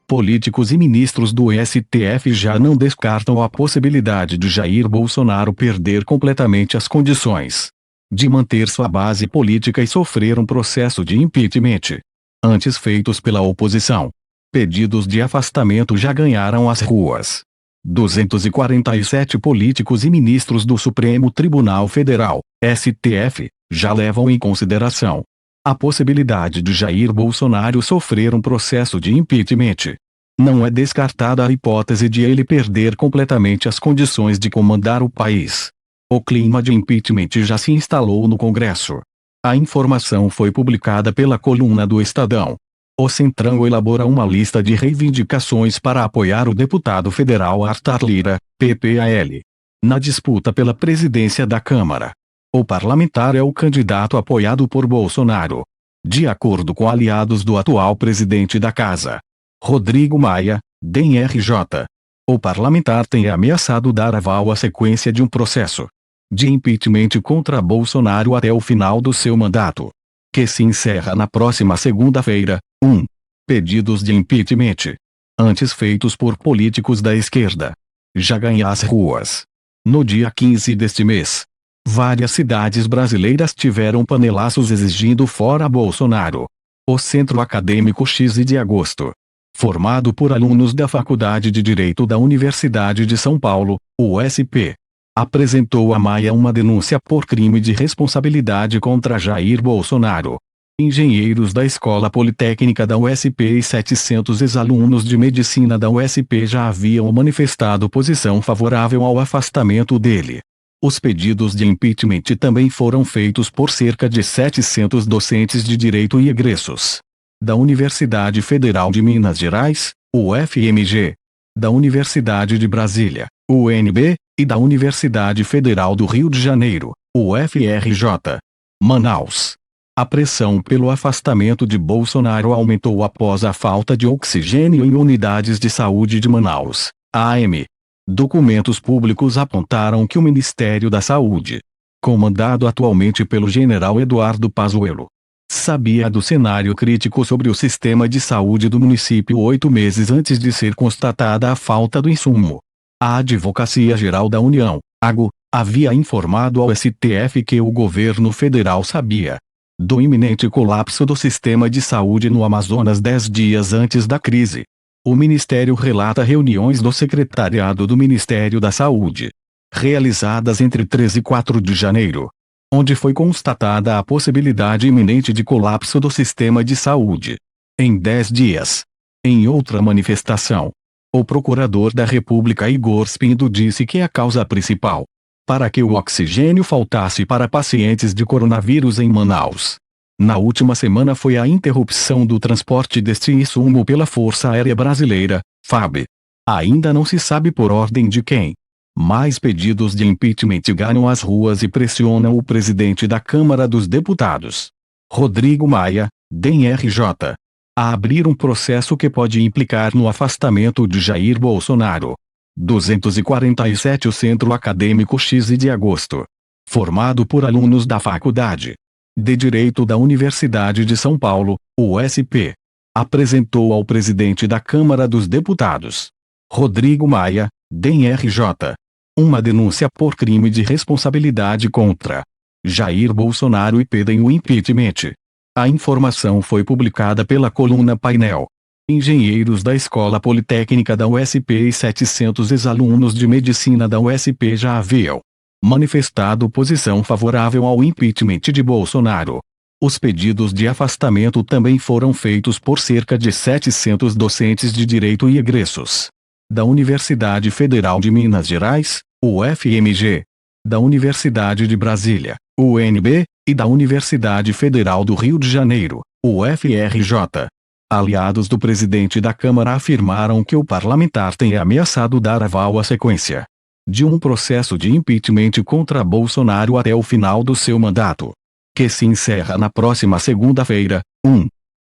Políticos e ministros do STF já não descartam a possibilidade de Jair Bolsonaro perder completamente as condições de manter sua base política e sofrer um processo de impeachment. Antes feitos pela oposição, pedidos de afastamento já ganharam as ruas. 247 políticos e ministros do Supremo Tribunal Federal, STF, já levam em consideração a possibilidade de Jair Bolsonaro sofrer um processo de impeachment. Não é descartada a hipótese de ele perder completamente as condições de comandar o país. O clima de impeachment já se instalou no Congresso. A informação foi publicada pela coluna do Estadão. O Centrão elabora uma lista de reivindicações para apoiar o deputado federal Arthur Lira, PPAL, na disputa pela presidência da Câmara. O parlamentar é o candidato apoiado por Bolsonaro, de acordo com aliados do atual presidente da Casa, Rodrigo Maia, DEM-RJ. O parlamentar tem ameaçado dar aval à sequência de um processo de impeachment contra Bolsonaro até o final do seu mandato, que se encerra na próxima segunda-feira. Pedidos de impeachment, antes feitos por políticos da esquerda, já ganham as ruas. No dia 15 deste mês, várias cidades brasileiras tiveram panelaços exigindo fora Bolsonaro. O Centro Acadêmico X de Agosto, formado por alunos da Faculdade de Direito da Universidade de São Paulo, USP, apresentou a Maia uma denúncia por crime de responsabilidade contra Jair Bolsonaro. Engenheiros da Escola Politécnica da USP e 700 ex-alunos de medicina da USP já haviam manifestado posição favorável ao afastamento dele. Os pedidos de impeachment também foram feitos por cerca de 700 docentes de direito e egressos da Universidade Federal de Minas Gerais, UFMG, da Universidade de Brasília, UNB, e da Universidade Federal do Rio de Janeiro, UFRJ. Manaus. A pressão pelo afastamento de Bolsonaro aumentou após a falta de oxigênio em unidades de saúde de Manaus, AM. Documentos públicos apontaram que o Ministério da Saúde, comandado atualmente pelo general Eduardo Pazuello, sabia do cenário crítico sobre o sistema de saúde do município 8 meses antes de ser constatada a falta do insumo. A Advocacia Geral da União, AGU, havia informado ao STF que o governo federal sabia do iminente colapso do sistema de saúde no Amazonas 10 dias antes da crise. O Ministério relata reuniões do Secretariado do Ministério da Saúde, realizadas entre 3 e 4 de janeiro, onde foi constatada a possibilidade iminente de colapso do sistema de saúde em 10 dias. Em outra manifestação, o procurador da República Igor Spindo disse que a causa principal para que o oxigênio faltasse para pacientes de coronavírus em Manaus na última semana foi a interrupção do transporte deste insumo pela Força Aérea Brasileira, FAB. Ainda não se sabe por ordem de quem. Mais pedidos de impeachment ganham as ruas e pressionam o presidente da Câmara dos Deputados, Rodrigo Maia, DEM-RJ, a abrir um processo que pode implicar no afastamento de Jair Bolsonaro. 247 O Centro Acadêmico X de Agosto, formado por alunos da Faculdade de Direito da Universidade de São Paulo, USP, apresentou ao presidente da Câmara dos Deputados, Rodrigo Maia, DEM-RJ, uma denúncia por crime de responsabilidade contra Jair Bolsonaro e pedem o impeachment. A informação foi publicada pela coluna Painel. Engenheiros da Escola Politécnica da USP e 700 ex-alunos de medicina da USP já haviam manifestado posição favorável ao impeachment de Bolsonaro. Os pedidos de afastamento também foram feitos por cerca de 700 docentes de direito e egressos da Universidade Federal de Minas Gerais, UFMG, da Universidade de Brasília, UNB, e da Universidade Federal do Rio de Janeiro, UFRJ. Aliados do presidente da Câmara afirmaram que o parlamentar tem ameaçado dar aval à sequência de um processo de impeachment contra Bolsonaro até o final do seu mandato, que se encerra na próxima segunda-feira.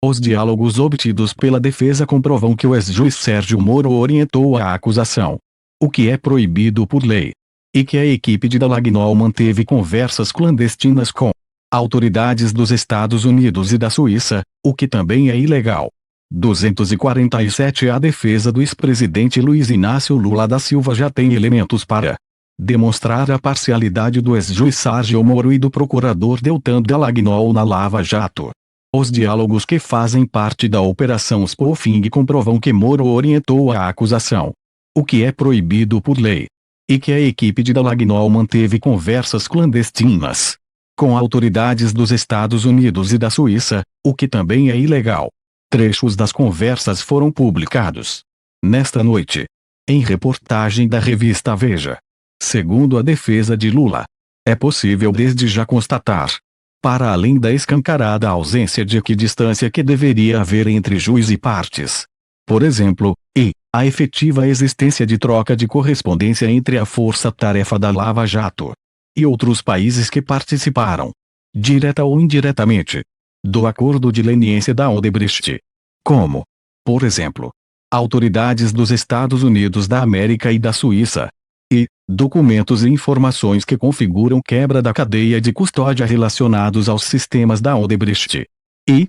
Os diálogos obtidos pela defesa comprovam que o ex-juiz Sérgio Moro orientou a acusação, o que é proibido por lei, e que a equipe de Dallagnol manteve conversas clandestinas com autoridades dos Estados Unidos e da Suíça, o que também é ilegal. 247 A defesa do ex-presidente Luiz Inácio Lula da Silva já tem elementos para demonstrar a parcialidade do ex-juiz Sérgio Moro e do procurador Deltan Dallagnol na Lava Jato. Os diálogos que fazem parte da Operação Spoofing comprovam que Moro orientou a acusação, o que é proibido por lei, e que a equipe de Dallagnol manteve conversas clandestinas com autoridades dos Estados Unidos e da Suíça, o que também é ilegal. Trechos das conversas foram publicados nesta noite em reportagem da revista Veja. Segundo a defesa de Lula, é possível desde já constatar, para além da escancarada ausência de equidistância que deveria haver entre juiz e partes, por exemplo, a efetiva existência de troca de correspondência entre a força-tarefa da Lava Jato e outros países que participaram, direta ou indiretamente, do acordo de leniência da Odebrecht, como, por exemplo, autoridades dos Estados Unidos da América e da Suíça, e documentos e informações que configuram quebra da cadeia de custódia relacionados aos sistemas da Odebrecht, e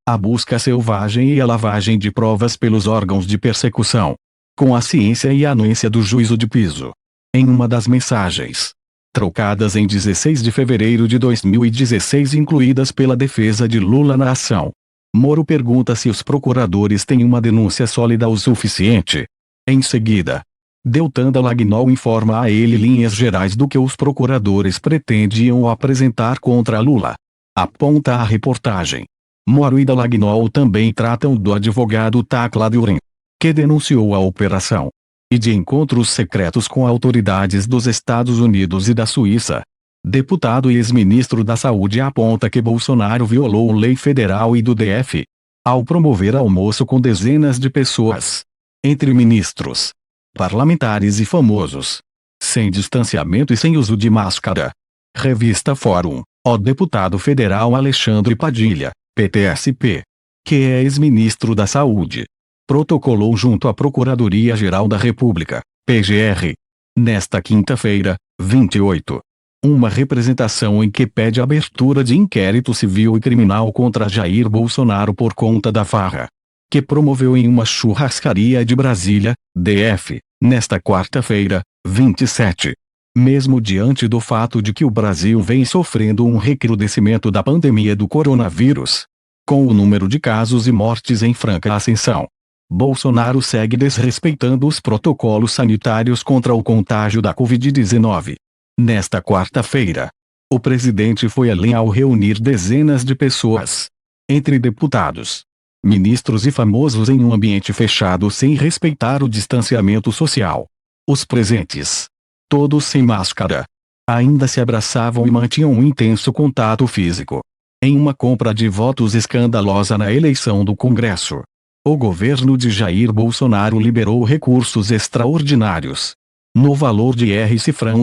a busca selvagem e a lavagem de provas pelos órgãos de persecução, com a ciência e a anuência do juízo de piso. Em uma das mensagens trocadas em 16 de fevereiro de 2016 incluídas pela defesa de Lula na ação, Moro pergunta se os procuradores têm uma denúncia sólida o suficiente. Em seguida, Deltan Dallagnol informa a ele linhas gerais do que os procuradores pretendiam apresentar contra Lula. Aponta a reportagem. Moro e Dallagnol também tratam do advogado Tacla Durin, que denunciou a operação, e de encontros secretos com autoridades dos Estados Unidos e da Suíça. Deputado e ex-ministro da Saúde aponta que Bolsonaro violou lei federal e do DF, ao promover almoço com dezenas de pessoas, entre ministros, parlamentares e famosos, sem distanciamento e sem uso de máscara. Revista Fórum. O deputado federal Alexandre Padilha, PTSP, que é ex-ministro da Saúde, protocolou junto à Procuradoria-Geral da República, PGR, nesta quinta-feira, 28, uma representação em que pede a abertura de inquérito civil e criminal contra Jair Bolsonaro por conta da farra que promoveu em uma churrascaria de Brasília, DF, nesta quarta-feira, 27. Mesmo diante do fato de que o Brasil vem sofrendo um recrudescimento da pandemia do coronavírus, com o número de casos e mortes em franca ascensão, Bolsonaro segue desrespeitando os protocolos sanitários contra o contágio da Covid-19. Nesta quarta-feira, o presidente foi além ao reunir dezenas de pessoas, entre deputados, ministros e famosos em um ambiente fechado sem respeitar o distanciamento social. Os presentes, todos sem máscara, ainda se abraçavam e mantinham um intenso contato físico. Em uma compra de votos escandalosa na eleição do Congresso, o governo de Jair Bolsonaro liberou recursos extraordinários, no valor de R$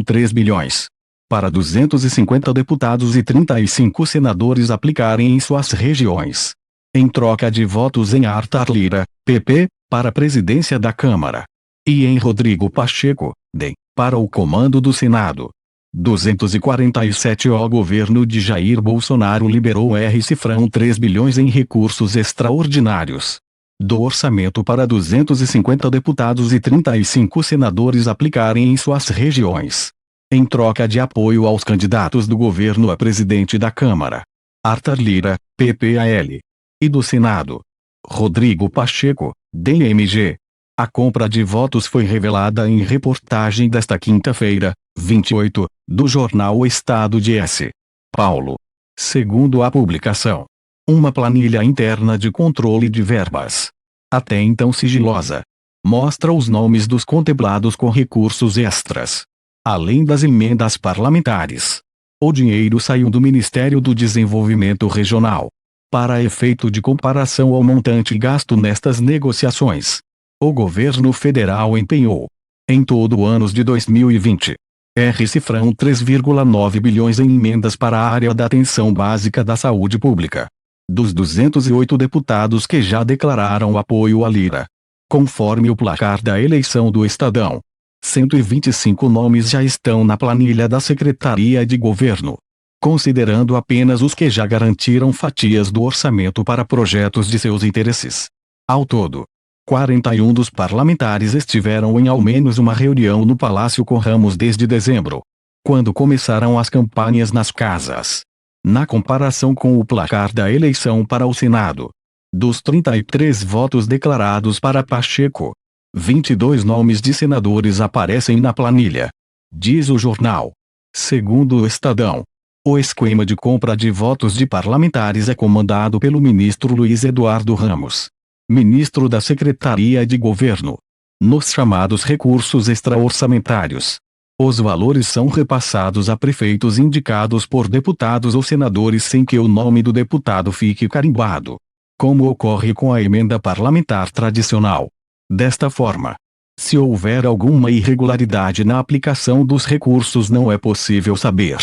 3 bilhões, para 250 deputados e 35 senadores aplicarem em suas regiões, em troca de votos em Arthur Lira, PP, para a presidência da Câmara, e em Rodrigo Pacheco, DEM, para o comando do Senado. 247 O governo de Jair Bolsonaro liberou R$ 3 bilhões em recursos extraordinários do orçamento para 250 deputados e 35 senadores aplicarem em suas regiões, em troca de apoio aos candidatos do governo a presidente da Câmara, Arthur Lira, PPAL, e do Senado, Rodrigo Pacheco, DMG. A compra de votos foi revelada em reportagem desta quinta-feira, 28, do jornal O Estado de S. Paulo. Segundo a publicação, uma planilha interna de controle de verbas, até então sigilosa, mostra os nomes dos contemplados com recursos extras, além das emendas parlamentares. O dinheiro saiu do Ministério do Desenvolvimento Regional. Para efeito de comparação ao montante gasto nestas negociações, o governo federal empenhou, em todo o ano de 2020, R$ 3,9 bilhões em emendas para a área da atenção básica da saúde pública. Dos 208 deputados que já declararam apoio a Lira, conforme o placar da eleição do Estadão, 125 nomes já estão na planilha da Secretaria de Governo. considerando apenas os que já garantiram fatias do orçamento para projetos de seus interesses. Ao todo, 41 dos parlamentares estiveram em ao menos uma reunião no Palácio com Ramos desde dezembro, quando começaram as campanhas nas casas. Na comparação com o placar da eleição para o Senado, dos 33 votos declarados para Pacheco, 22 nomes de senadores aparecem na planilha. Diz o jornal. Segundo o Estadão, o esquema de compra de votos de parlamentares é comandado pelo ministro Luiz Eduardo Ramos, ministro da Secretaria de Governo. Nos chamados recursos extra-orçamentários, os valores são repassados a prefeitos indicados por deputados ou senadores sem que o nome do deputado fique carimbado, como ocorre com a emenda parlamentar tradicional. Desta forma, se houver alguma irregularidade na aplicação dos recursos, não é possível saber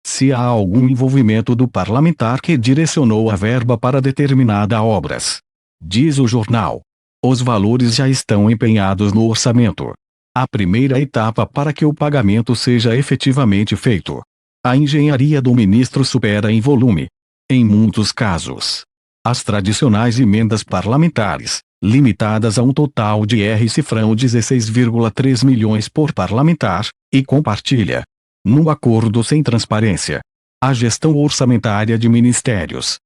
se há algum envolvimento do parlamentar que direcionou a verba para determinada obras. Diz o jornal. Os valores já estão empenhados no orçamento. A primeira etapa para que o pagamento seja efetivamente feito. A engenharia do ministro supera em volume, em muitos casos, as tradicionais emendas parlamentares, limitadas a um total de cifrão 16,3 milhões por parlamentar, e compartilha, num acordo sem transparência, a gestão orçamentária de ministérios.